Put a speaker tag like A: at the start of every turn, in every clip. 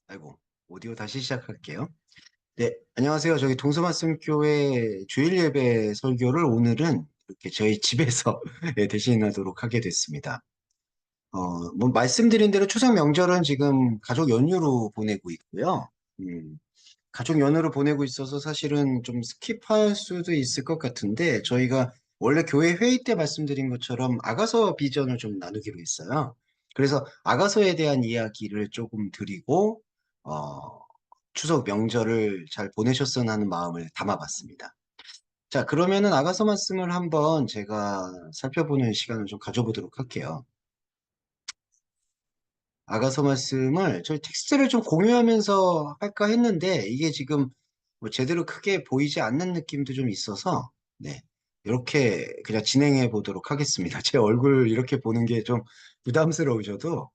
A: 아이고, 오디오 다시 시작할게요. 네, 안녕하세요. 저희 동서말씀교회 주일 예배 설교를 오늘은 이렇게 저희 집에서 예, 대신하도록 하게 됐습니다. 뭐 말씀드린 대로 추석 명절은 지금 가족 연휴로 보내고 있고요. 가족 연휴로 보내고 있어서 사실은 좀 스킵할 수도 있을 것 같은데 저희가 원래 교회 회의 때 말씀드린 것처럼 아가서 비전을 좀 나누기로 했어요. 그래서 아가서에 대한 이야기를 조금 드리고 어, 추석 명절을 잘 보내셨으면 하는 마음을 담아봤습니다. 자, 그러면은 아가서 말씀을 한번 제가 살펴보는 시간을 좀 가져보도록 할게요. 아가서 말씀을 저희 텍스트를 좀 공유하면서 할까 했는데 이게 지금 뭐 제대로 크게 보이지 않는 느낌도 좀 있어서 네, 이렇게 그냥 진행해 보도록 하겠습니다. 제 얼굴 이렇게 보는 게 좀 부담스러우셔도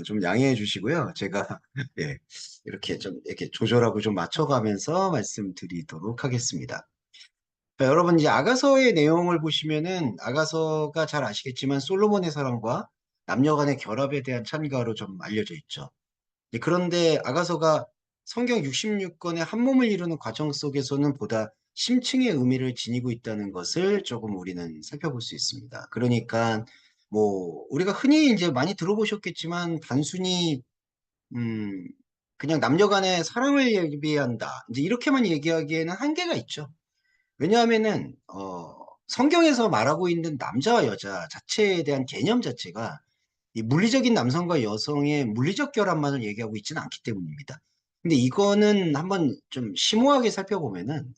A: 좀 양해해 주시고요. 제가 예, 이렇게 좀 이렇게 조절하고 좀 맞춰가면서 말씀드리도록 하겠습니다. 자, 여러분 이제 아가서의 내용을 보시면은 아가서가 잘 아시겠지만 솔로몬의 사랑과 남녀 간의 결합에 대한 찬가로 좀 알려져 있죠. 그런데 아가서가 성경 66권의 한 몸을 이루는 과정 속에서는 보다 심층의 의미를 지니고 있다는 것을 조금 우리는 살펴볼 수 있습니다. 그러니까 뭐 우리가 흔히 이제 많이 들어보셨겠지만 단순히 음 그냥 남녀 간의 사랑을 예비한다. 이제 이렇게만 얘기하기에는 한계가 있죠. 왜냐하면은 성경에서 말하고 있는 남자와 여자 자체에 대한 개념 자체가 이 물리적인 남성과 여성의 물리적 결합만을 얘기하고 있지는 않기 때문입니다. 근데 이거는 한번 좀 심오하게 살펴보면은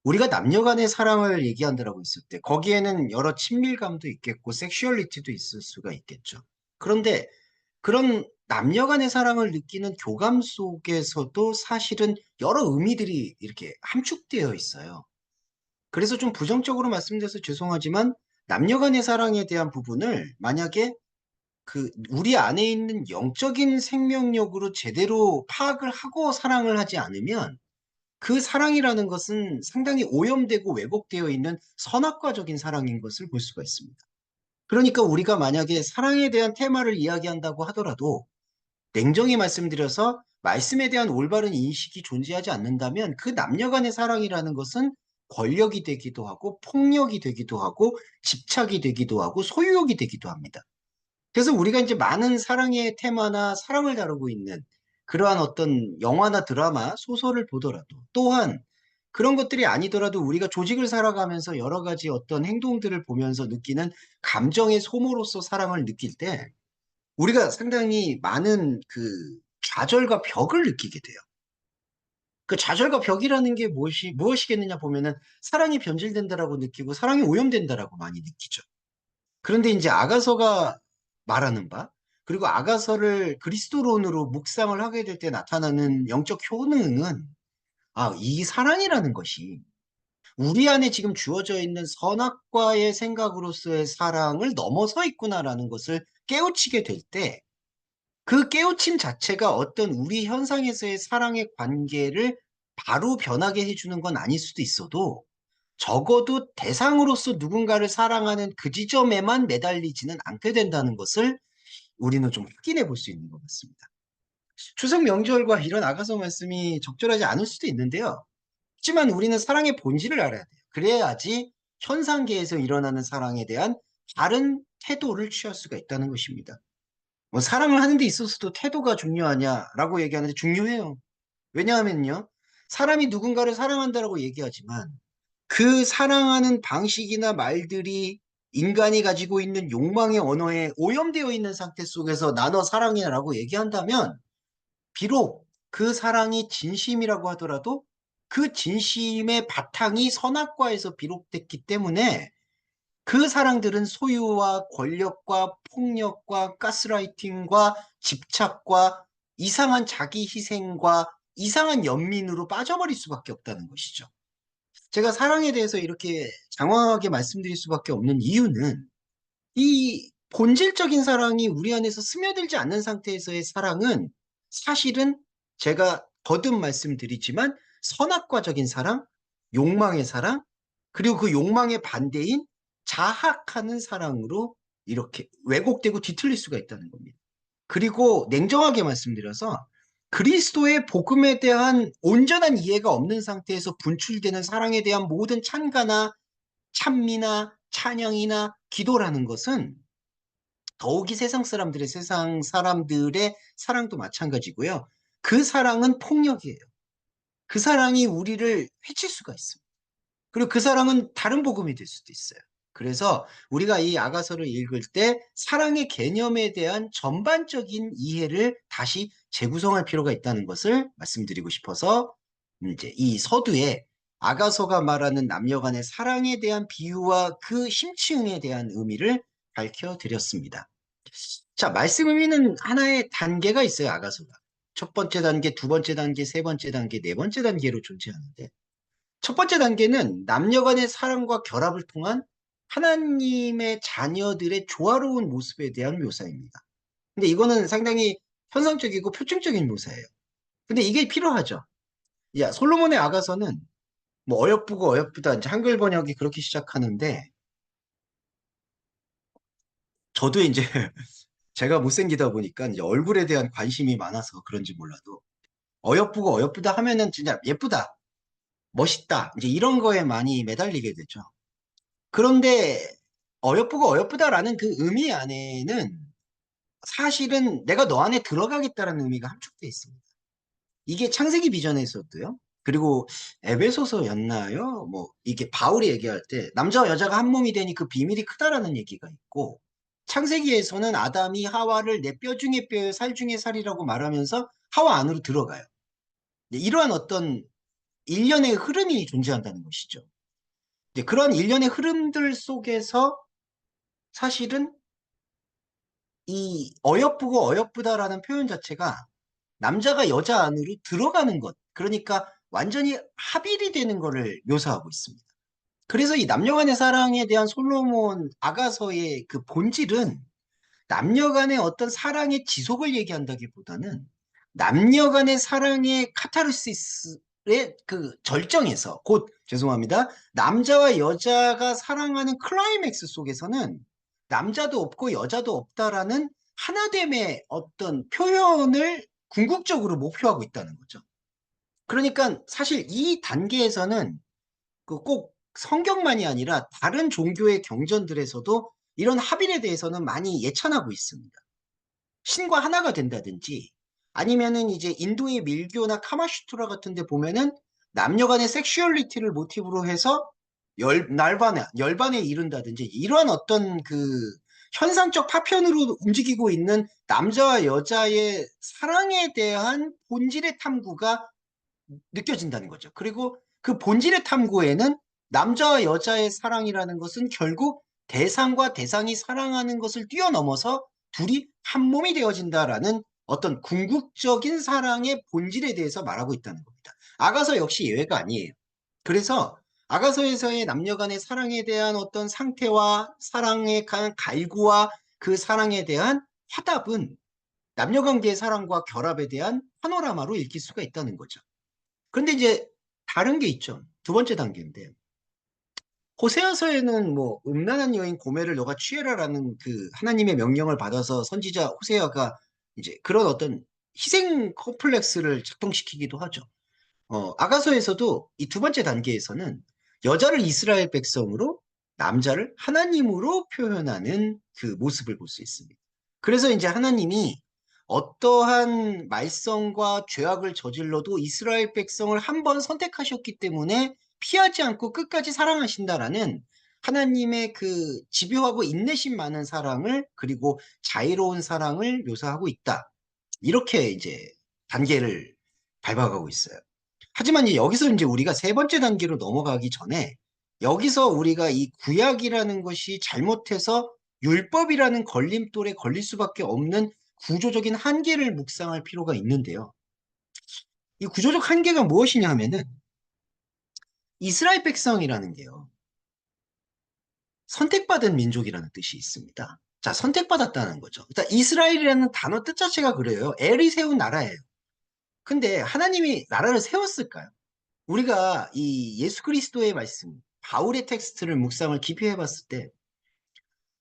A: 우리가 남녀 간의 사랑을 얘기한다라고 했을 때 거기에는 여러 친밀감도 있겠고 섹슈얼리티도 있을 수가 있겠죠. 그런데 그런 남녀 간의 사랑을 느끼는 교감 속에서도 사실은 여러 의미들이 이렇게 함축되어 있어요. 그래서 좀 부정적으로 말씀드려서 죄송하지만 남녀 간의 사랑에 대한 부분을 만약에 우리 안에 있는 영적인 생명력으로 제대로 파악을 하고 사랑을 하지 않으면 그 사랑이라는 것은 상당히 오염되고 왜곡되어 있는 선악과적인 사랑인 것을 볼 수가 있습니다. 그러니까 우리가 만약에 사랑에 대한 테마를 이야기한다고 하더라도 냉정히 말씀드려서 말씀에 대한 올바른 인식이 존재하지 않는다면 그 남녀 간의 사랑이라는 것은 권력이 되기도 하고 폭력이 되기도 하고 집착이 되기도 하고 소유욕이 되기도 합니다. 그래서 우리가 이제 많은 사랑의 테마나 사랑을 다루고 있는 그러한 어떤 영화나 드라마, 소설을 보더라도 또한 그런 것들이 아니더라도 우리가 조직을 살아가면서 여러 가지 어떤 행동들을 보면서 느끼는 감정의 소모로서 사랑을 느낄 때 우리가 상당히 많은 좌절과 벽을 느끼게 돼요. 그 좌절과 벽이라는 게 무엇이겠느냐 보면은 사랑이 변질된다라고 느끼고 사랑이 오염된다라고 많이 느끼죠. 그런데 이제 아가서가 말하는 바, 그리고 아가서를 그리스도론으로 묵상을 하게 될 때 나타나는 영적 효능은, 이 사랑이라는 것이 우리 안에 지금 주어져 있는 선악과의 생각으로서의 사랑을 넘어서 있구나라는 것을 깨우치게 될 때, 그 깨우침 자체가 어떤 우리 현상에서의 사랑의 관계를 바로 변하게 해주는 건 아닐 수도 있어도, 적어도 대상으로서 누군가를 사랑하는 그 지점에만 매달리지는 않게 된다는 것을 우리는 좀 확인해 볼 수 있는 것 같습니다. 추석 명절과 이런 아가서 말씀이 적절하지 않을 수도 있는데요. 하지만 우리는 사랑의 본질을 알아야 돼요. 그래야지 현상계에서 일어나는 사랑에 대한 다른 태도를 취할 수가 있다는 것입니다. 뭐 사랑을 하는 데 있어서도 태도가 중요하냐라고 얘기하는데 중요해요. 왜냐하면요. 사람이 누군가를 사랑한다라고 얘기하지만 그 사랑하는 방식이나 말들이 인간이 가지고 있는 욕망의 언어에 오염되어 있는 상태 속에서 나너 사랑해라고 얘기한다면 비록 그 사랑이 진심이라고 하더라도 그 진심의 바탕이 선악과에서 비롯됐기 때문에 그 사랑들은 소유와 권력과 폭력과 가스라이팅과 집착과 이상한 자기 희생과 이상한 연민으로 빠져버릴 수밖에 없다는 것이죠. 제가 사랑에 대해서 이렇게 장황하게 말씀드릴 수밖에 없는 이유는 이 본질적인 사랑이 우리 안에서 스며들지 않는 상태에서의 사랑은 사실은 제가 거듭 말씀드리지만 선악과적인 사랑, 욕망의 사랑, 그리고 그 욕망의 반대인 자학하는 사랑으로 이렇게 왜곡되고 뒤틀릴 수가 있다는 겁니다. 그리고 냉정하게 말씀드려서 그리스도의 복음에 대한 온전한 이해가 없는 상태에서 분출되는 사랑에 대한 모든 찬가나 찬미나 찬양이나 기도라는 것은 더욱이 세상 사람들의 사랑도 마찬가지고요. 그 사랑은 폭력이에요. 그 사랑이 우리를 해칠 수가 있습니다. 그리고 그 사랑은 다른 복음이 될 수도 있어요. 그래서 우리가 이 아가서를 읽을 때 사랑의 개념에 대한 전반적인 이해를 다시 재구성할 필요가 있다는 것을 말씀드리고 싶어서 이제 이 서두에 아가서가 말하는 남녀 간의 사랑에 대한 비유와 그 심층에 대한 의미를 밝혀드렸습니다. 자, 말씀 의미는 하나의 단계가 있어요, 아가서가. 첫 번째 단계, 두 번째 단계, 세 번째 단계, 네 번째 단계로 존재하는데 첫 번째 단계는 남녀 간의 사랑과 결합을 통한 하나님의 자녀들의 조화로운 모습에 대한 묘사입니다. 근데 이거는 상당히 현상적이고 표층적인 묘사예요. 근데 이게 필요하죠. 야, 솔로몬의 아가서는 뭐 어여쁘고 어여쁘다. 이제 한글 번역이 그렇게 시작하는데 저도 이제 제가 못생기다 보니까 이제 얼굴에 대한 관심이 많아서 그런지 몰라도 어여쁘고 어여쁘다 하면은 진짜 예쁘다, 멋있다. 이제 이런 거에 많이 매달리게 되죠. 그런데 어여쁘고 어여쁘다라는 그 의미 안에는 사실은 내가 너 안에 들어가겠다라는 의미가 함축되어 있습니다. 이게 창세기 비전에서도요. 그리고 에베소서였나요? 뭐 이게 바울이 얘기할 때 남자와 여자가 한 몸이 되니 그 비밀이 크다라는 얘기가 있고 창세기에서는 아담이 하와를 내 뼈 중에 뼈요 살 중에 살이라고 말하면서 하와 안으로 들어가요. 네, 이러한 어떤 일련의 흐름이 존재한다는 것이죠. 이제 그런 일련의 흐름들 속에서 사실은 이 어여쁘고 어여쁘다라는 표현 자체가 남자가 여자 안으로 들어가는 것, 그러니까 완전히 합일이 되는 것을 묘사하고 있습니다. 그래서 이 남녀 간의 사랑에 대한 솔로몬 아가서의 그 본질은 남녀 간의 어떤 사랑의 지속을 얘기한다기보다는 남녀 간의 사랑의 카타르시스의 그 절정에서 곧 죄송합니다. 남자와 여자가 사랑하는 클라이맥스 속에서는 남자도 없고 여자도 없다라는 하나됨의 어떤 표현을 궁극적으로 목표하고 있다는 거죠. 그러니까 사실 이 단계에서는 그 꼭 성경만이 아니라 다른 종교의 경전들에서도 이런 합일에 대해서는 많이 예찬하고 있습니다. 신과 하나가 된다든지 아니면은 이제 인도의 밀교나 카마슈트라 같은 데 보면은 남녀 간의 섹슈얼리티를 모티브로 해서 열반에 이른다든지 이러한 어떤 그 현상적 파편으로 움직이고 있는 남자와 여자의 사랑에 대한 본질의 탐구가 느껴진다는 거죠. 그리고 그 본질의 탐구에는 남자와 여자의 사랑이라는 것은 결국 대상과 대상이 사랑하는 것을 뛰어넘어서 둘이 한 몸이 되어진다라는 어떤 궁극적인 사랑의 본질에 대해서 말하고 있다는 겁니다. 아가서 역시 예외가 아니에요. 그래서 아가서에서의 남녀 간의 사랑에 대한 어떤 상태와 사랑에 관한 갈구와 그 사랑에 대한 화답은 남녀 관계의 사랑과 결합에 대한 파노라마로 읽힐 수가 있다는 거죠. 그런데 이제 다른 게 있죠. 두 번째 단계인데 호세아서에는 뭐 음란한 여인 고멜을 너가 취해라라는 그 하나님의 명령을 받아서 선지자 호세아가 이제 그런 어떤 희생 컴플렉스를 작동시키기도 하죠. 아가서에서도 이 두 번째 단계에서는 여자를 이스라엘 백성으로 남자를 하나님으로 표현하는 그 모습을 볼 수 있습니다. 그래서 이제 하나님이 어떠한 말썽과 죄악을 저질러도 이스라엘 백성을 한 번 선택하셨기 때문에 피하지 않고 끝까지 사랑하신다라는 하나님의 그 집요하고 인내심 많은 사랑을 그리고 자애로운 사랑을 묘사하고 있다. 이렇게 이제 단계를 밟아가고 있어요. 하지만 여기서 이제 우리가 세 번째 단계로 넘어가기 전에 여기서 우리가 이 구약이라는 것이 잘못해서 율법이라는 걸림돌에 걸릴 수밖에 없는 구조적인 한계를 묵상할 필요가 있는데요. 이 구조적 한계가 무엇이냐 하면은 이스라엘 백성이라는 게요. 선택받은 민족이라는 뜻이 있습니다. 자, 선택받았다는 거죠. 일단 이스라엘이라는 단어 뜻 자체가 그래요. 엘이 세운 나라예요. 근데 하나님이 나라를 세웠을까요? 우리가 이 예수 그리스도의 말씀, 바울의 텍스트를 묵상을 깊이 해봤을 때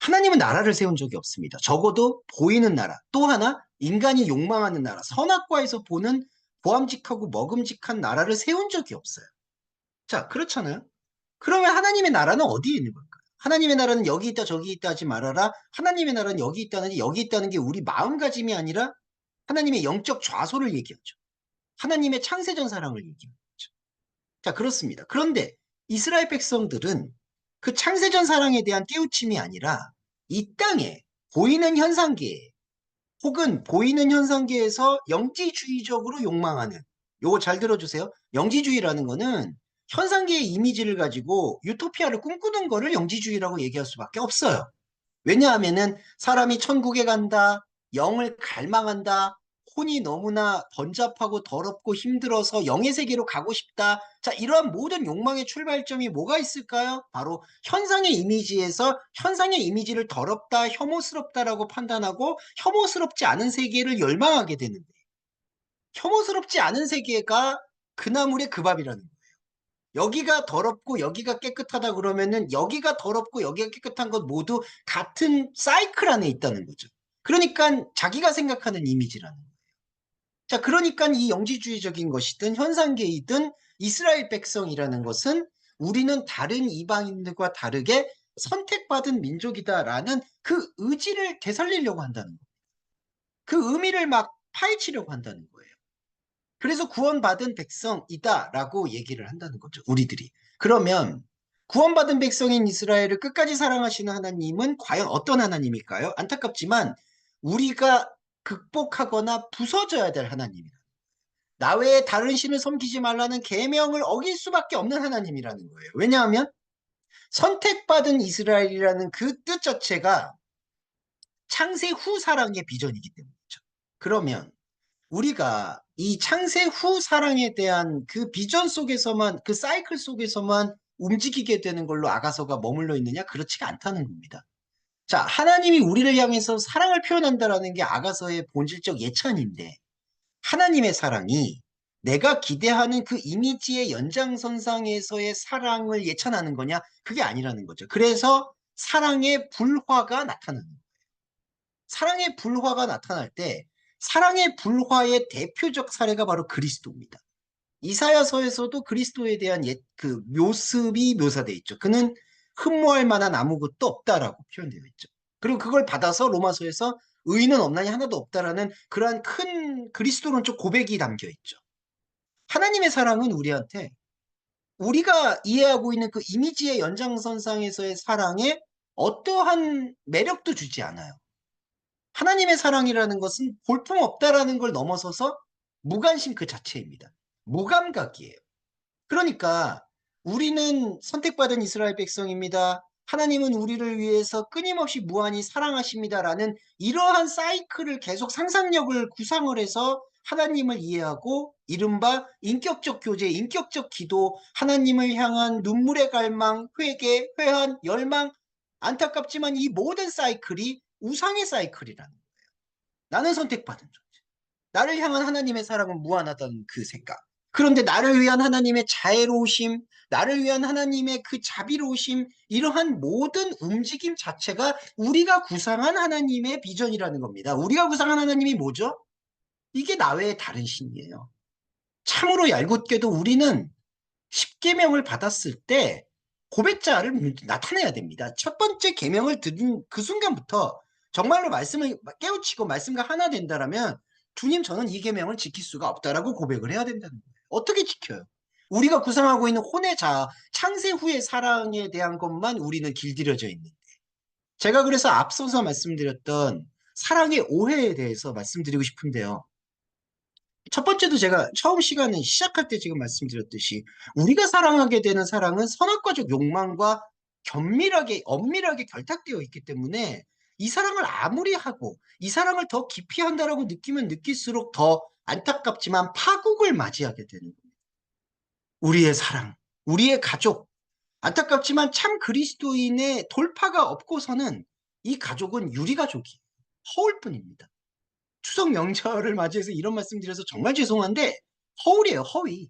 A: 하나님은 나라를 세운 적이 없습니다. 적어도 보이는 나라. 또 하나 인간이 욕망하는 나라, 선악과에서 보는 보암직하고 먹음직한 나라를 세운 적이 없어요. 자, 그렇잖아요. 그러면 하나님의 나라는 어디에 있는 걸까요? 하나님의 나라는 여기 있다 저기 있다 하지 말아라. 하나님의 나라는 여기 있다는 여기 있다는 게 우리 마음가짐이 아니라 하나님의 영적 좌소를 얘기하죠. 하나님의 창세전 사랑을 얘기하죠. 자, 그렇습니다. 그런데 이스라엘 백성들은 그 창세전 사랑에 대한 깨우침이 아니라 이 땅에 보이는 현상계 혹은 보이는 현상계에서 영지주의적으로 욕망하는, 요거 잘 들어주세요. 영지주의라는 거는 현상계의 이미지를 가지고 유토피아를 꿈꾸는 거를 영지주의라고 얘기할 수밖에 없어요. 왜냐하면은 사람이 천국에 간다, 영을 갈망한다, 혼이 너무나 번잡하고 더럽고 힘들어서 영의 세계로 가고 싶다. 자, 이러한 모든 욕망의 출발점이 뭐가 있을까요? 바로 현상의 이미지에서 현상의 이미지를 더럽다, 혐오스럽다라고 판단하고 혐오스럽지 않은 세계를 열망하게 되는데, 혐오스럽지 않은 세계가 그나물의 그 밥이라는 거예요. 여기가 더럽고 여기가 깨끗하다 그러면은 여기가 더럽고 여기가 깨끗한 것 모두 같은 사이클 안에 있다는 거죠. 그러니까 자기가 생각하는 이미지라는 거예요. 자, 그러니까 이 영지주의적인 것이든 현상계이든 이스라엘 백성이라는 것은 우리는 다른 이방인들과 다르게 선택받은 민족이다라는 그 의지를 되살리려고 한다는 거예요. 그 의미를 막 파헤치려고 한다는 거예요. 그래서 구원받은 백성이다라고 얘기를 한다는 거죠. 우리들이. 그러면 구원받은 백성인 이스라엘을 끝까지 사랑하시는 하나님은 과연 어떤 하나님일까요? 안타깝지만 우리가 극복하거나 부서져야 될 하나님이다. 나 외에 다른 신을 섬기지 말라는 계명을 어길 수밖에 없는 하나님이라는 거예요. 왜냐하면 선택받은 이스라엘이라는 그 뜻 자체가 창세 후 사랑의 비전이기 때문이죠. 그러면 우리가 이 창세 후 사랑에 대한 그 비전 속에서만, 그 사이클 속에서만 움직이게 되는 걸로 아가서가 머물러 있느냐? 그렇지가 않다는 겁니다. 자, 하나님이 우리를 향해서 사랑을 표현한다라는 게 아가서의 본질적 예찬인데, 하나님의 사랑이 내가 기대하는 그 이미지의 연장선상에서의 사랑을 예찬하는 거냐? 그게 아니라는 거죠. 그래서 사랑의 불화가 나타나는 거예요. 사랑의 불화가 나타날 때 사랑의 불화의 대표적 사례가 바로 그리스도입니다. 이사야서에서도 그리스도에 대한 그 모습이 묘사되어 있죠. 그는 흠모할 만한 아무것도 없다라고 표현되어 있죠. 그리고 그걸 받아서 로마서에서 의인은 없나니 하나도 없다라는 그러한 큰 그리스도론적 고백이 담겨 있죠. 하나님의 사랑은 우리한테 우리가 이해하고 있는 그 이미지의 연장선상에서의 사랑에 어떠한 매력도 주지 않아요. 하나님의 사랑이라는 것은 볼품없다라는 걸 넘어서서 무관심 그 자체입니다. 무감각이에요. 그러니까 우리는 선택받은 이스라엘 백성입니다. 하나님은 우리를 위해서 끊임없이 무한히 사랑하십니다라는 이러한 사이클을 계속 상상력을 구상을 해서 하나님을 이해하고 이른바 인격적 교제, 인격적 기도, 하나님을 향한 눈물의 갈망, 회개, 회한, 열망, 안타깝지만 이 모든 사이클이 우상의 사이클이라는 거예요. 나는 선택받은 존재. 나를 향한 하나님의 사랑은 무한하다는 그 생각. 그런데 나를 위한 하나님의 자애로우심, 나를 위한 하나님의 그 자비로우심, 이러한 모든 움직임 자체가 우리가 구상한 하나님의 비전이라는 겁니다. 우리가 구상한 하나님이 뭐죠? 이게 나 외에 다른 신이에요. 참으로 얄궂게도 우리는 십계명을 받았을 때 고백자를 나타내야 됩니다. 첫 번째 계명을 들은 그 순간부터 정말로 말씀을 깨우치고 말씀과 하나 된다라면 주님 저는 이 계명을 지킬 수가 없다라고 고백을 해야 된다는 거예요. 어떻게 지켜요? 우리가 구상하고 있는 혼의 자아, 창세 후의 사랑에 대한 것만 우리는 길들여져 있는데 제가 그래서 앞서서 말씀드렸던 사랑의 오해에 대해서 말씀드리고 싶은데요. 첫 번째도 제가 처음 시간에 시작할 때 지금 말씀드렸듯이 우리가 사랑하게 되는 사랑은 선악과적 욕망과 긴밀하게 엄밀하게 결탁되어 있기 때문에 이 사랑을 아무리 하고 이 사랑을 더 깊이 한다라고 느끼면 느낄수록 더 안타깝지만 파국을 맞이하게 되는 거예요. 우리의 사랑, 우리의 가족, 안타깝지만 참 그리스도인의 돌파가 없고서는 이 가족은 유리가족이에요. 허울 뿐입니다. 추석 명절을 맞이해서 이런 말씀 드려서 정말 죄송한데 허울이에요, 허위.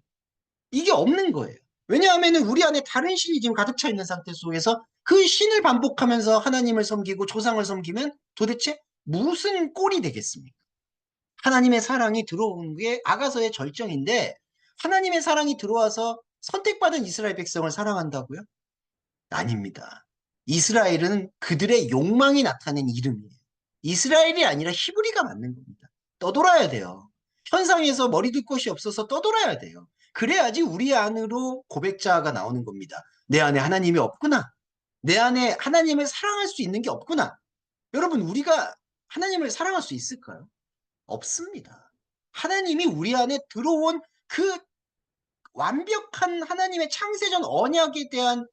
A: 이게 없는 거예요. 왜냐하면 우리 안에 다른 신이 지금 가득 차 있는 상태 속에서 그 신을 반복하면서 하나님을 섬기고 조상을 섬기면 도대체 무슨 꼴이 되겠습니까? 하나님의 사랑이 들어온 게 아가서의 절정인데 하나님의 사랑이 들어와서 선택받은 이스라엘 백성을 사랑한다고요? 아닙니다. 이스라엘은 그들의 욕망이 나타낸 이름이에요. 이스라엘이 아니라 히브리가 맞는 겁니다. 떠돌아야 돼요. 현상에서 머리 둘 곳이 없어서 떠돌아야 돼요. 그래야지 우리 안으로 고백자가 나오는 겁니다. 내 안에 하나님이 없구나. 내 안에 하나님을 사랑할 수 있는 게 없구나. 여러분, 우리가 하나님을 사랑할 수 있을까요? 없습니다. 하나님이 우리 안에 들어온 그 완벽한 하나님의 창세전 언약에 대한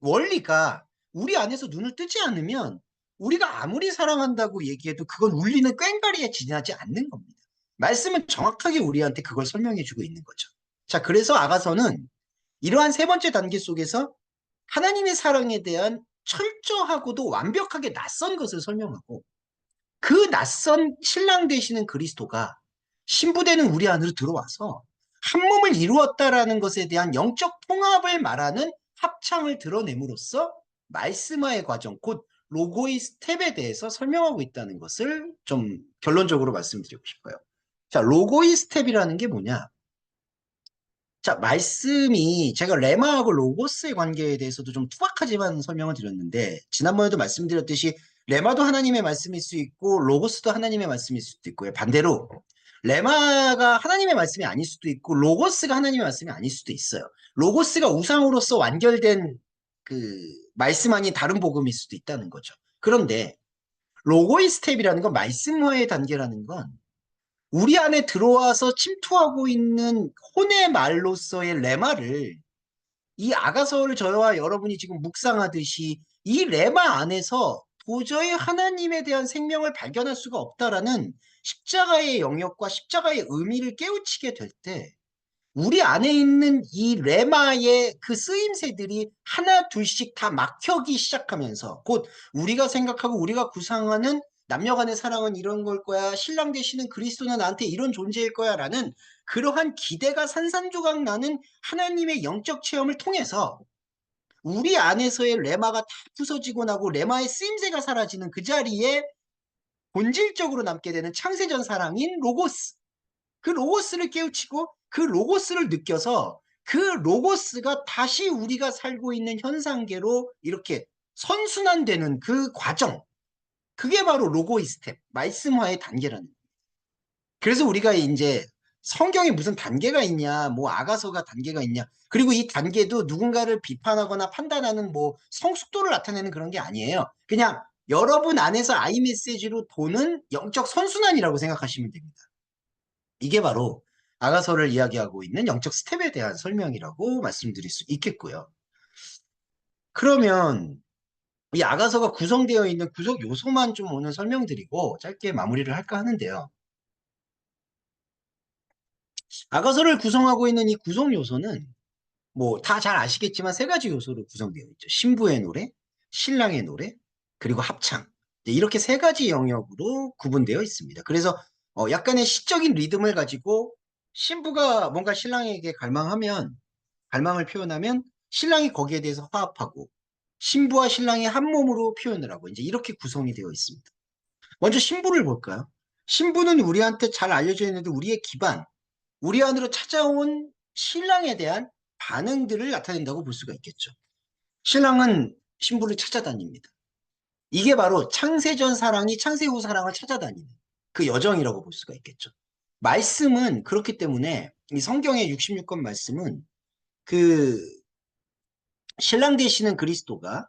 A: 원리가 우리 안에서 눈을 뜨지 않으면 우리가 아무리 사랑한다고 얘기해도 그건 울리는 꽹과리에 지나지 않는 겁니다. 말씀은 정확하게 우리한테 그걸 설명해주고 있는 거죠. 자, 그래서 아가서는 이러한 세 번째 단계 속에서 하나님의 사랑에 대한 철저하고도 완벽하게 낯선 것을 설명하고 그 낯선 신랑 되시는 그리스도가 신부되는 우리 안으로 들어와서 한 몸을 이루었다라는 것에 대한 영적 통합을 말하는 합창을 드러냄으로써 말씀화의 과정, 곧 로고의 스텝에 대해서 설명하고 있다는 것을 좀 결론적으로 말씀드리고 싶어요. 자, 로고의 스텝이라는 게 뭐냐? 자, 말씀이 제가 레마하고 로고스의 관계에 대해서도 좀 투박하지만 설명을 드렸는데 지난번에도 말씀드렸듯이 레마도 하나님의 말씀일 수 있고 로고스도 하나님의 말씀일 수도 있고요. 반대로 레마가 하나님의 말씀이 아닐 수도 있고 로고스가 하나님의 말씀이 아닐 수도 있어요. 로고스가 우상으로서 완결된 그 말씀 아닌 다른 복음일 수도 있다는 거죠. 그런데 로고의 스텝이라는 건 말씀화의 단계라는 건 우리 안에 들어와서 침투하고 있는 혼의 말로서의 레마를 이 아가서를 저와 여러분이 지금 묵상하듯이 이 레마 안에서 도저히 하나님에 대한 생명을 발견할 수가 없다라는 십자가의 영역과 십자가의 의미를 깨우치게 될 때 우리 안에 있는 이 레마의 그 쓰임새들이 하나 둘씩 다 막혀기 시작하면서 곧 우리가 생각하고 우리가 구상하는 남녀 간의 사랑은 이런 걸 거야. 신랑 되시는 그리스도는 나한테 이런 존재일 거야. 라는 그러한 기대가 산산조각 나는 하나님의 영적 체험을 통해서 우리 안에서의 레마가 다 부서지고 나고 레마의 쓰임새가 사라지는 그 자리에 본질적으로 남게 되는 창세전 사랑인 로고스. 그 로고스를 깨우치고 그 로고스를 느껴서 그 로고스가 다시 우리가 살고 있는 현상계로 이렇게 선순환되는 그 과정. 그게 바로 로고의 스텝, 말씀화의 단계라는 거예요. 그래서 우리가 이제 성경에 무슨 단계가 있냐, 뭐 아가서가 단계가 있냐. 그리고 이 단계도 누군가를 비판하거나 판단하는 뭐 성숙도를 나타내는 그런 게 아니에요. 그냥 여러분 안에서 아이 메시지로 도는 영적 선순환이라고 생각하시면 됩니다. 이게 바로 아가서를 이야기하고 있는 영적 스텝에 대한 설명이라고 말씀드릴 수 있겠고요. 그러면 이 아가서가 구성되어 있는 구성 요소만 좀 오늘 설명드리고 짧게 마무리를 할까 하는데요. 아가서를 구성하고 있는 이 구성 요소는 뭐 다 잘 아시겠지만 세 가지 요소로 구성되어 있죠. 신부의 노래, 신랑의 노래, 그리고 합창. 이렇게 세 가지 영역으로 구분되어 있습니다. 그래서 약간의 시적인 리듬을 가지고 신부가 뭔가 신랑에게 갈망을 표현하면 신랑이 거기에 대해서 화합하고 신부와 신랑이 한 몸으로 표현을 하고 이제 이렇게 구성이 되어 있습니다. 먼저 신부를 볼까요? 신부는 우리한테 잘 알려져 있는데 우리의 기반, 우리 안으로 찾아온 신랑에 대한 반응들을 나타낸다고 볼 수가 있겠죠. 신랑은 신부를 찾아다닙니다. 이게 바로 창세전 사랑이 창세 후 사랑을 찾아다니는 그 여정이라고 볼 수가 있겠죠. 말씀은 그렇기 때문에 이 성경의 66권 말씀은 그 신랑 되시는 그리스도가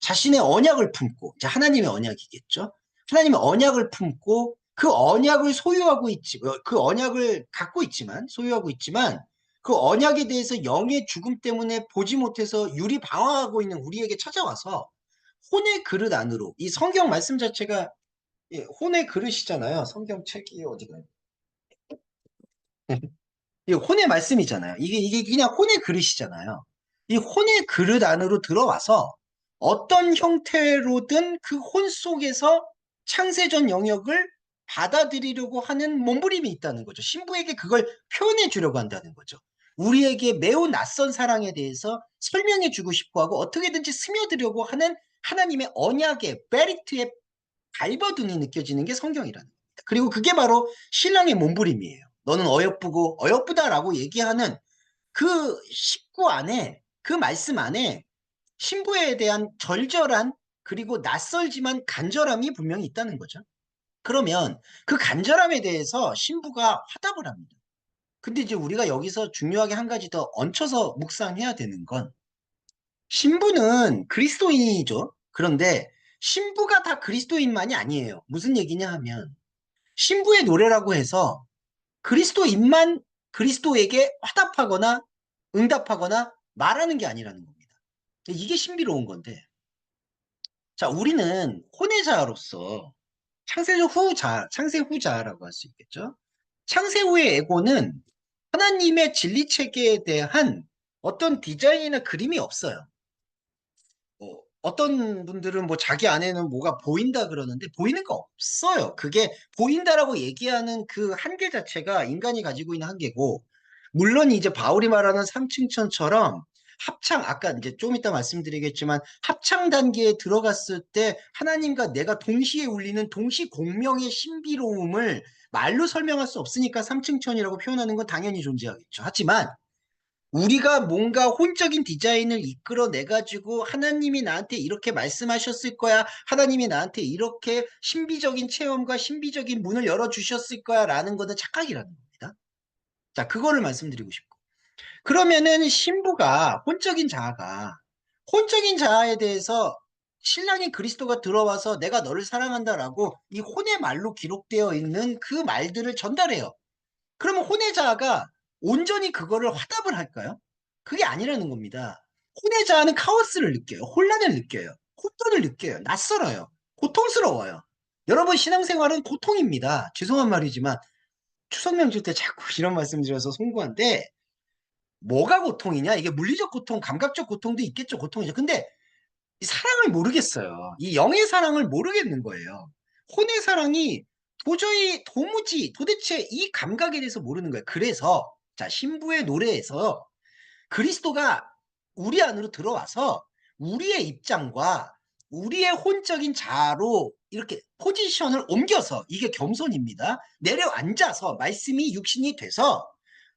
A: 자신의 언약을 품고, 이제 하나님의 언약이겠죠. 하나님의 언약을 품고 그 언약을 소유하고 있지, 그 언약을 갖고 있지만, 소유하고 있지만 그 언약에 대해서 영의 죽음 때문에 보지 못해서 유리방황하고 있는 우리에게 찾아와서 혼의 그릇 안으로, 이 성경 말씀 자체가 혼의 그릇이잖아요. 성경 책이 어디가? 이 혼의 말씀이잖아요. 이게 그냥 혼의 그릇이잖아요. 이 혼의 그릇 안으로 들어와서 어떤 형태로든 그 혼 속에서 창세전 영역을 받아들이려고 하는 몸부림이 있다는 거죠. 신부에게 그걸 표현해 주려고 한다는 거죠. 우리에게 매우 낯선 사랑에 대해서 설명해 주고 싶어 하고 어떻게든지 스며들려고 하는 하나님의 언약의 베리트의 발버둥이 느껴지는 게 성경이라는 거예요. 그리고 그게 바로 신랑의 몸부림이에요. 너는 어여쁘고 어여쁘다라고 얘기하는 그 식구 안에, 그 말씀 안에 신부에 대한 절절한 그리고 낯설지만 간절함이 분명히 있다는 거죠. 그러면 그 간절함에 대해서 신부가 화답을 합니다. 근데 이제 우리가 여기서 중요하게 한 가지 더 얹혀서 묵상해야 되는 건 신부는 그리스도인이죠. 그런데 신부가 다 그리스도인만이 아니에요. 무슨 얘기냐 하면 신부의 노래라고 해서 그리스도인만 그리스도에게 화답하거나 응답하거나 말하는 게 아니라는 겁니다. 이게 신비로운 건데, 자, 우리는 혼외자로서 창세 후자라고 할 수 있겠죠. 창세 후의 에고는 하나님의 진리 체계에 대한 어떤 디자인이나 그림이 없어요. 어떤 분들은 뭐 자기 안에는 뭐가 보인다 그러는데 보이는 거 없어요. 그게 보인다라고 얘기하는 그 한계 자체가 인간이 가지고 있는 한계고, 물론 이제 바울이 말하는 삼층천처럼 아까 이제 좀 이따 말씀드리겠지만 합창 단계에 들어갔을 때 하나님과 내가 동시에 울리는 동시 공명의 신비로움을 말로 설명할 수 없으니까 삼층천이라고 표현하는 건 당연히 존재하겠죠. 하지만 우리가 뭔가 혼적인 디자인을 이끌어내가지고 하나님이 나한테 이렇게 말씀하셨을 거야. 하나님이 나한테 이렇게 신비적인 체험과 신비적인 문을 열어주셨을 거야. 라는 것은 착각이라는 겁니다. 자, 그거를 말씀드리고 싶고. 그러면은 혼적인 자아에 대해서 신랑인 그리스도가 들어와서 내가 너를 사랑한다라고 이 혼의 말로 기록되어 있는 그 말들을 전달해요. 그러면 혼외자가 온전히 그거를 화답을 할까요? 그게 아니라는 겁니다. 혼외자는 카오스를 느껴요. 혼란을 느껴요. 혼돈을 느껴요. 낯설어요. 고통스러워요. 여러분, 신앙생활은 고통입니다. 죄송한 말이지만 추석 명절 때 자꾸 이런 말씀 드려서 송구한데, 뭐가 고통이냐? 이게 물리적 고통, 감각적 고통도 있겠죠. 고통이죠. 근데 이 사랑을 모르겠어요. 이 영의 사랑을 모르겠는 거예요. 혼의 사랑이 도대체 이 감각에 대해서 모르는 거예요. 그래서 자, 신부의 노래에서 그리스도가 우리 안으로 들어와서 우리의 입장과 우리의 혼적인 자아로 이렇게 포지션을 옮겨서, 이게 겸손입니다. 내려앉아서 말씀이 육신이 돼서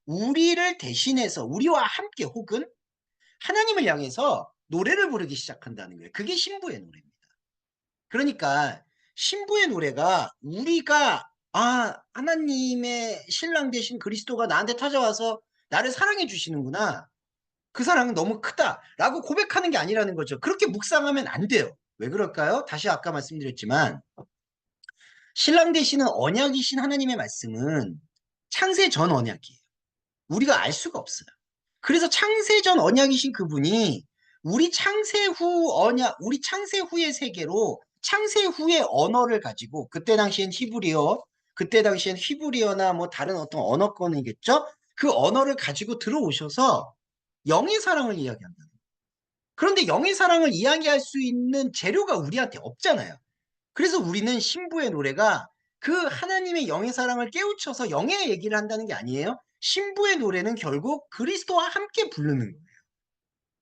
A: 우리를 대신해서 우리와 함께 혹은 하나님을 향해서 노래를 부르기 시작한다는 거예요. 그게 신부의 노래입니다. 그러니까 신부의 노래가 우리가 하나님의 신랑 되신 그리스도가 나한테 찾아와서 나를 사랑해 주시는구나. 그 사랑은 너무 크다라고 고백하는 게 아니라는 거죠. 그렇게 묵상하면 안 돼요. 왜 그럴까요? 다시 아까 말씀드렸지만 신랑 되시는 언약이신 하나님의 말씀은 창세 전 언약이에요. 우리가 알 수가 없어요. 그래서 창세전 언약이신 그분이 우리 창세 후의 세계로 창세 후의 언어를 가지고, 그때 당시엔 히브리어나 뭐 다른 어떤 언어권이겠죠? 그 언어를 가지고 들어오셔서 영의 사랑을 이야기한다. 그런데 영의 사랑을 이야기할 수 있는 재료가 우리한테 없잖아요. 그래서 우리는 신부의 노래가 그 하나님의 영의 사랑을 깨우쳐서 영의 얘기를 한다는 게 아니에요. 신부의 노래는 결국 그리스도와 함께 부르는 거예요.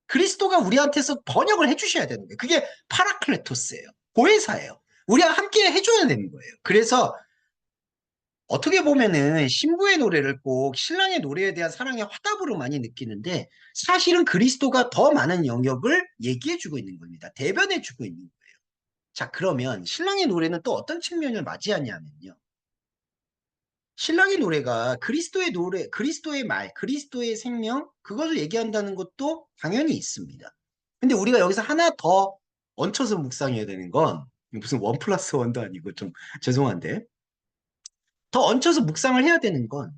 A: 그리스도가 우리한테서 번역을 해주셔야 되는 거예요. 그게 파라클레토스예요. 보혜사예요. 우리와 함께 해줘야 되는 거예요. 그래서 어떻게 보면은 신부의 노래를 꼭 신랑의 노래에 대한 사랑의 화답으로 많이 느끼는데, 사실은 그리스도가 더 많은 영역을 얘기해주고 있는 겁니다. 대변해주고 있는 거예요. 자, 그러면 신랑의 노래는 또 어떤 측면을 맞이하냐면요. 신랑의 노래가 그리스도의 노래, 그리스도의 말, 그리스도의 생명, 그것을 얘기한다는 것도 당연히 있습니다. 근데 우리가 여기서 하나 더 얹혀서 묵상해야 되는 건, 무슨 원 플러스 원도 아니고 좀 죄송한데, 더 얹혀서 묵상을 해야 되는 건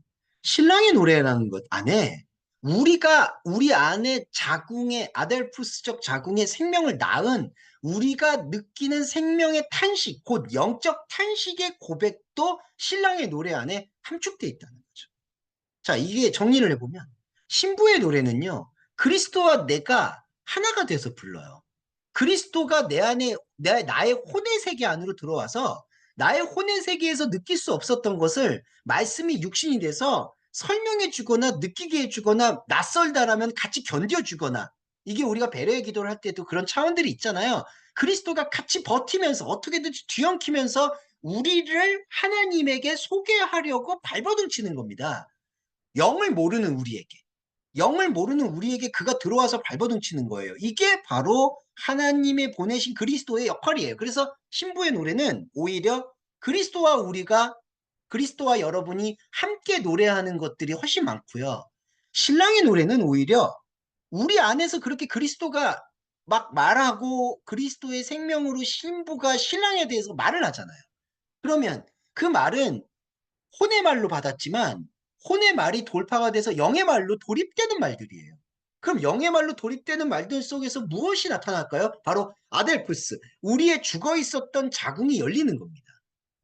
A: 신랑의 노래라는 것 안에 우리 안에 자궁의 아델푸스적 자궁의 생명을 낳은 우리가 느끼는 생명의 탄식, 곧 영적 탄식의 고백도 신랑의 노래 안에 함축되어 있다는 거죠. 자, 이게 정리를 해보면 신부의 노래는요, 그리스도와 내가 하나가 돼서 불러요. 그리스도가 내 안에 나의 혼의 세계 안으로 들어와서 나의 혼의 세계에서 느낄 수 없었던 것을 말씀이 육신이 돼서 설명해 주거나 느끼게 해 주거나, 낯설다라면 같이 견뎌 주거나, 이게 우리가 배려의 기도를 할 때도 그런 차원들이 있잖아요. 그리스도가 같이 버티면서 어떻게든 뒤엉키면서 우리를 하나님에게 소개하려고 발버둥 치는 겁니다. 영을 모르는 우리에게. 영을 모르는 우리에게 그가 들어와서 발버둥 치는 거예요. 이게 바로 하나님의 보내신 그리스도의 역할이에요. 그래서 신부의 노래는 오히려 그리스도와 여러분이 함께 노래하는 것들이 훨씬 많고요. 신랑의 노래는 오히려 우리 안에서 그렇게 그리스도가 막 말하고 그리스도의 생명으로 신부가 신랑에 대해서 말을 하잖아요. 그러면 그 말은 혼의 말로 받았지만 혼의 말이 돌파가 돼서 영의 말로 돌입되는 말들이에요. 그럼 영의 말로 돌입되는 말들 속에서 무엇이 나타날까요? 바로 아델푸스, 우리의 죽어 있었던 자궁이 열리는 겁니다.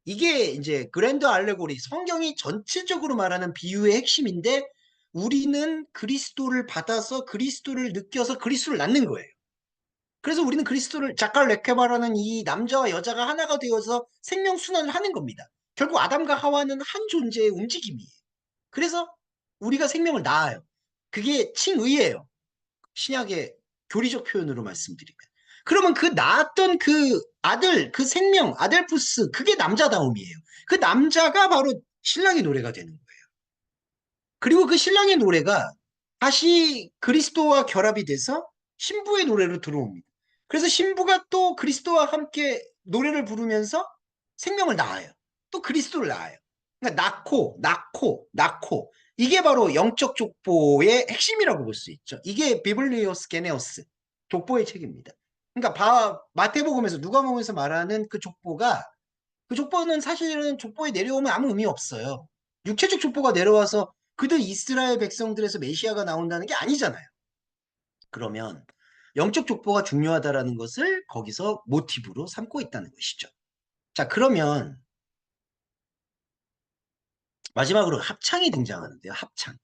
A: 이게 이제 그랜드 알레고리, 성경이 전체적으로 말하는 비유의 핵심인데 우리는 그리스도를 받아서 그리스도를 느껴서 그리스도를 낳는 거예요. 그래서 우리는 그리스도를 자칼 레케바라는 이 남자와 여자가 하나가 되어서 생명 순환을 하는 겁니다. 결국 아담과 하와는 한 존재의 움직임이에요. 그래서 우리가 생명을 낳아요. 그게 칭의예요. 신약의 교리적 표현으로 말씀드리면. 그러면 그 낳았던 그 아들, 그 생명, 아델푸스, 그게 남자다움이에요. 그 남자가 바로 신랑의 노래가 되는 거예요. 그리고 그 신랑의 노래가 다시 그리스도와 결합이 돼서 신부의 노래로 들어옵니다. 그래서 신부가 또 그리스도와 함께 노래를 부르면서 생명을 낳아요. 또 그리스도를 낳아요. 그러니까 낳고. 이게 바로 영적 족보의 핵심이라고 볼 수 있죠. 이게 비블리오스 게네오스, 족보의 책입니다. 그러니까 마태복음에서 누가복음에서 말하는 그 족보는 사실은 족보에 내려오면 아무 의미 없어요. 육체적 족보가 내려와서 그들 이스라엘 백성들에서 메시아가 나온다는 게 아니잖아요. 그러면 영적 족보가 중요하다라는 것을 거기서 모티브로 삼고 있다는 것이죠. 자, 그러면 마지막으로 합창이 등장하는데요. 합창.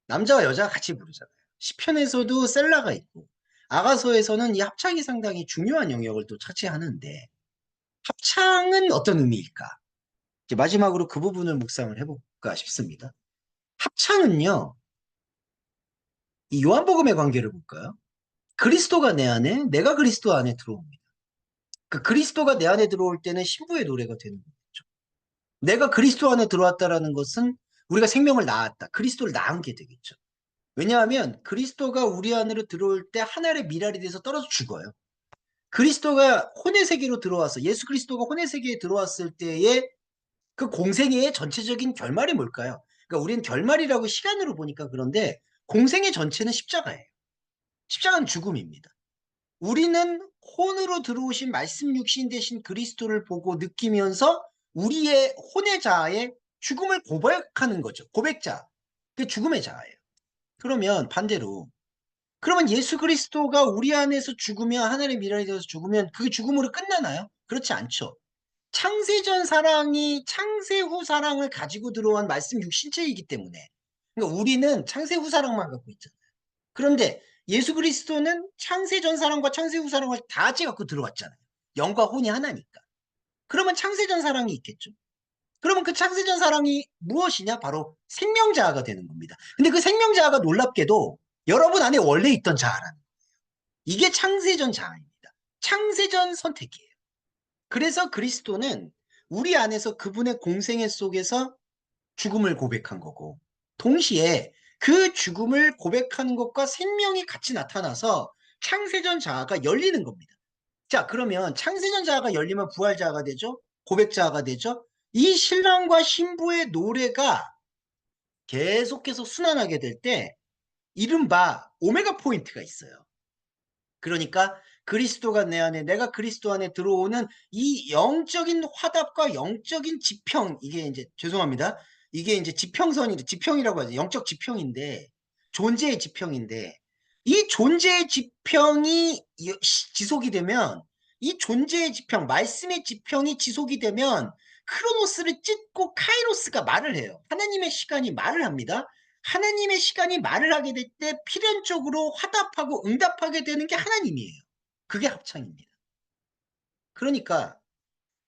A: 남자와 여자가 같이 부르잖아요. 시편에서도 셀라가 있고 아가서에서는 이 합창이 상당히 중요한 영역을 또 차지하는데 합창은 어떤 의미일까? 이제 마지막으로 그 부분을 묵상을 해볼까 싶습니다. 합창은요, 이 요한복음의 관계를 볼까요? 그리스도가 내 안에, 내가 그리스도 안에 들어옵니다. 그 그리스도가 내 안에 들어올 때는 신부의 노래가 되는 거죠. 내가 그리스도 안에 들어왔다라는 것은 우리가 생명을 낳았다. 그리스도를 낳은 게 되겠죠. 왜냐하면 그리스도가 우리 안으로 들어올 때 하늘의 미랄이 돼서 떨어져 죽어요. 그리스도가 혼의 세계로 들어와서 예수 그리스도가 혼의 세계에 들어왔을 때의 그 공생애의 전체적인 결말이 뭘까요? 그러니까 우리는 결말이라고 시간으로 보니까 그런데 공생의 전체는 십자가예요. 십자가는 죽음입니다. 우리는 혼으로 들어오신 말씀 육신 되신 그리스도를 보고 느끼면서 우리의 혼의 자아의 죽음을 고백하는 거죠. 고백자. 그게 죽음의 자아예요. 그러면 반대로 그러면 예수 그리스도가 우리 안에서 죽으면 하늘의 미랄이 되어서 죽으면 그게 죽음으로 끝나나요? 그렇지 않죠. 창세전 사랑이 창세 후 사랑을 가지고 들어온 말씀 육신체이기 때문에 그러니까 우리는 창세 후 사랑만 갖고 있잖아요. 그런데 예수 그리스도는 창세전 사랑과 창세 후 사랑을 다 같이 갖고 들어왔잖아요. 영과 혼이 하나니까. 그러면 창세전 사랑이 있겠죠. 그러면 그 창세전 사랑이 무엇이냐? 바로 생명자아가 되는 겁니다. 근데 그 생명자아가 놀랍게도 여러분 안에 원래 있던 자아라는 거예요. 이게 창세전 자아입니다. 창세전 선택이에요. 그래서 그리스도는 우리 안에서 그분의 공생애 속에서 죽음을 고백한 거고 동시에 그 죽음을 고백하는 것과 생명이 같이 나타나서 창세전 자아가 열리는 겁니다. 자, 그러면 창세전 자아가 열리면 부활 자아가 되죠? 고백 자아가 되죠? 이 신랑과 신부의 노래가 계속해서 순환하게 될 때 이른바 오메가 포인트가 있어요. 그러니까 그리스도가 내 안에, 내가 그리스도 안에 들어오는 이 영적인 화답과 영적인 지평, 이게 이제, 죄송합니다. 이게 이제 지평이라고 하죠. 영적 지평인데, 존재의 지평인데, 이 존재의 지평이 지속이 되면, 이 존재의 지평, 말씀의 지평이 지속이 되면, 크로노스를 찢고 카이로스가 말을 해요. 하나님의 시간이 말을 합니다. 하나님의 시간이 말을 하게 될 때 필연적으로 화답하고 응답하게 되는 게 하나님이에요. 그게 합창입니다. 그러니까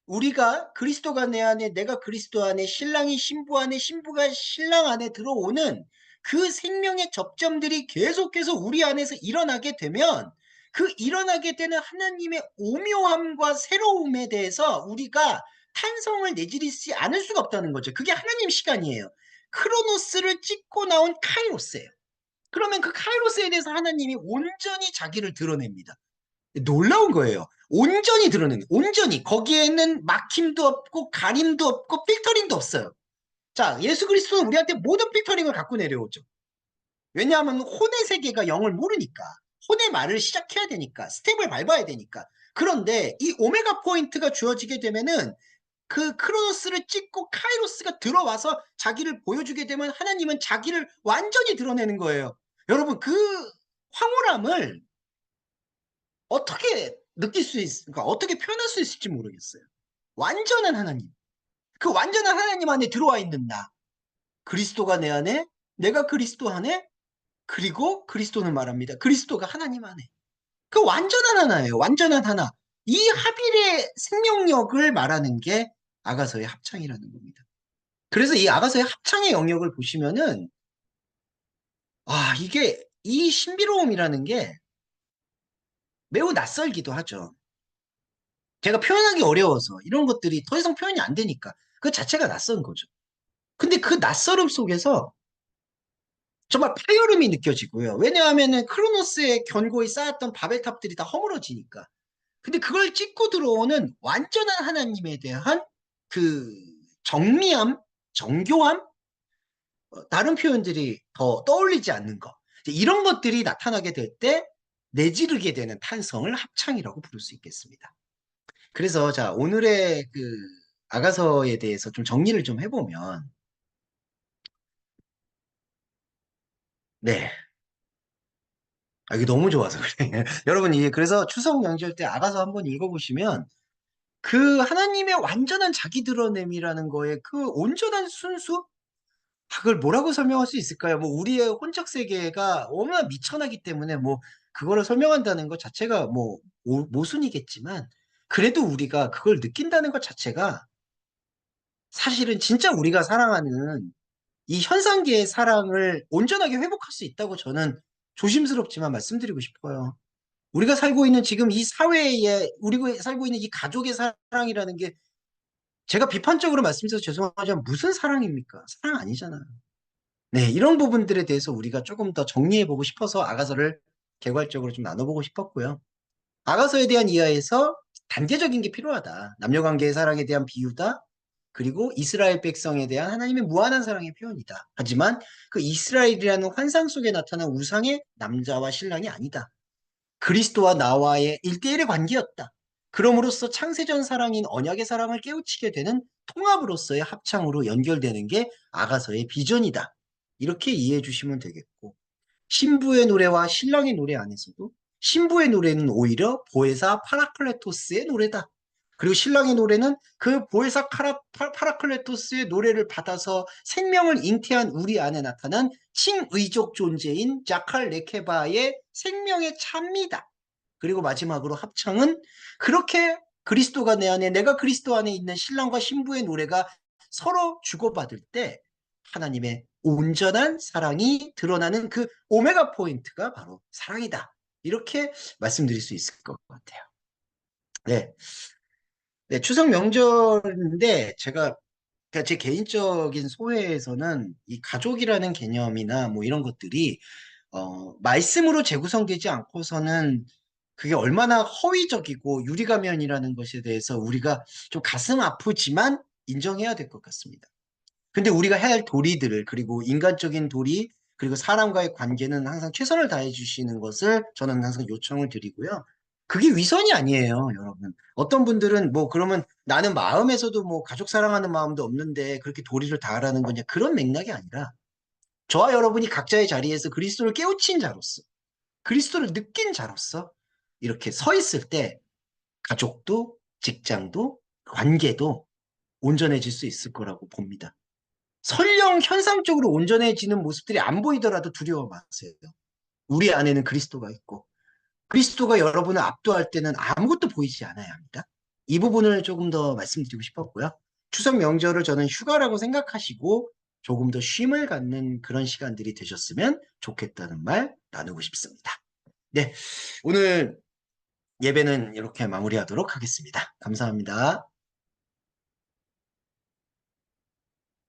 A: 우리가 그리스도가 내 안에, 내가 그리스도 안에, 신랑이 신부 안에, 신부가 신랑 안에 들어오는 그 생명의 접점들이 계속해서 우리 안에서 일어나게 되면 그 일어나게 되는 하나님의 오묘함과 새로움에 대해서 우리가 탄성을 내지르지 않을 수가 없다는 거죠. 그게 하나님 시간이에요. 크로노스를 찍고 나온 카이로스예요. 그러면 그 카이로스에 대해서 하나님이 온전히 자기를 드러냅니다. 놀라운 거예요. 온전히 드러내는, 온전히. 거기에는 막힘도 없고, 가림도 없고, 필터링도 없어요. 자, 예수 그리스도는 우리한테 모든 필터링을 갖고 내려오죠. 왜냐하면 혼의 세계가 영을 모르니까. 혼의 말을 시작해야 되니까. 스텝을 밟아야 되니까. 그런데 이 오메가 포인트가 주어지게 되면은 그 크로노스를 찍고 카이로스가 들어와서 자기를 보여주게 되면 하나님은 자기를 완전히 드러내는 거예요. 여러분, 그 황홀함을 어떻게 느낄 수 그러니까 어떻게 표현할 수 있을지 모르겠어요. 완전한 하나님. 그 완전한 하나님 안에 들어와 있는 나. 그리스도가 내 안에, 내가 그리스도 안에, 그리고 그리스도는 말합니다. 그리스도가 하나님 안에. 그 완전한 하나예요. 완전한 하나. 이 합일의 생명력을 말하는 게 아가서의 합창이라는 겁니다. 그래서 이 아가서의 합창의 영역을 보시면은, 이게, 이 신비로움이라는 게 매우 낯설기도 하죠. 제가 표현하기 어려워서 이런 것들이 더 이상 표현이 안 되니까 그 자체가 낯선 거죠. 근데 그 낯설음 속에서 정말 파열음이 느껴지고요. 왜냐하면은 크로노스의 견고히 쌓였던 바벨탑들이 다 허물어지니까. 근데 그걸 찍고 들어오는 완전한 하나님에 대한 그 정미함, 정교함, 다른 표현들이 더 떠올리지 않는 것. 이런 것들이 나타나게 될 때 내지르게 되는 탄성을 합창이라고 부를 수 있겠습니다. 그래서 자, 오늘의 그 아가서에 대해서 좀 정리를 좀 해보면, 네. 이게 너무 좋아서 그래. 여러분, 이게 그래서 추석 명절 때 아가서 한번 읽어보시면 그 하나님의 완전한 자기 드러냄이라는 거에 그 온전한 순수? 그걸 뭐라고 설명할 수 있을까요? 뭐 우리의 혼적 세계가 얼마나 미천하기 때문에 뭐 그거를 설명한다는 것 자체가 뭐 모순이겠지만 그래도 우리가 그걸 느낀다는 것 자체가 사실은 진짜 우리가 사랑하는 이 현상계의 사랑을 온전하게 회복할 수 있다고 저는 조심스럽지만 말씀드리고 싶어요. 우리가 살고 있는 지금 이 사회에, 우리가 살고 있는 이 가족의 사랑이라는 게 제가 비판적으로 말씀드려서 죄송하지만 무슨 사랑입니까? 사랑 아니잖아요. 네, 이런 부분들에 대해서 우리가 조금 더 정리해보고 싶어서 아가서를 개괄적으로 좀 나눠보고 싶었고요. 아가서에 대한 이하에서 단계적인 게 필요하다. 남녀관계의 사랑에 대한 비유다. 그리고 이스라엘 백성에 대한 하나님의 무한한 사랑의 표현이다. 하지만 그 이스라엘이라는 환상 속에 나타난 우상의 남자와 신랑이 아니다. 그리스도와 나와의 일대일의 관계였다. 그럼으로써 창세전 사랑인 언약의 사랑을 깨우치게 되는 통합으로서의 합창으로 연결되는 게 아가서의 비전이다. 이렇게 이해해 주시면 되겠고, 신부의 노래와 신랑의 노래 안에서도 신부의 노래는 오히려 보에사 파라클레토스의 노래다. 그리고 신랑의 노래는 그 보에사 파라클레토스의 노래를 받아서 생명을 잉태한 우리 안에 나타난 칭의적 존재인 자칼 레케바의 생명의 차입니다. 그리고 마지막으로 합창은 그렇게 그리스도가 내 안에 내가 그리스도 안에 있는 신랑과 신부의 노래가 서로 주고받을 때 하나님의 온전한 사랑이 드러나는 그 오메가 포인트가 바로 사랑이다. 이렇게 말씀드릴 수 있을 것 같아요. 네. 네, 추석 명절인데 제가 그러니까 제 개인적인 소회에서는 이 가족이라는 개념이나 뭐 이런 것들이 말씀으로 재구성되지 않고서는 그게 얼마나 허위적이고 유리가면이라는 것에 대해서 우리가 좀 가슴 아프지만 인정해야 될 것 같습니다. 근데 우리가 해야 할 도리들을, 그리고 인간적인 도리, 그리고 사람과의 관계는 항상 최선을 다해 주시는 것을 저는 항상 요청을 드리고요. 그게 위선이 아니에요, 여러분. 어떤 분들은 뭐 그러면 나는 마음에서도 뭐 가족 사랑하는 마음도 없는데 그렇게 도리를 다하라는 거냐, 그런 맥락이 아니라 저와 여러분이 각자의 자리에서 그리스도를 깨우친 자로서, 그리스도를 느낀 자로서 이렇게 서 있을 때 가족도 직장도 관계도 온전해질 수 있을 거라고 봅니다. 설령 현상적으로 온전해지는 모습들이 안 보이더라도 두려워 마세요. 우리 안에는 그리스도가 있고 그리스도가 여러분을 압도할 때는 아무것도 보이지 않아야 합니다. 이 부분을 조금 더 말씀드리고 싶었고요. 추석 명절을 저는 휴가라고 생각하시고 조금 더 쉼을 갖는 그런 시간들이 되셨으면 좋겠다는 말 나누고 싶습니다. 네, 오늘 예배는 이렇게 마무리하도록 하겠습니다. 감사합니다.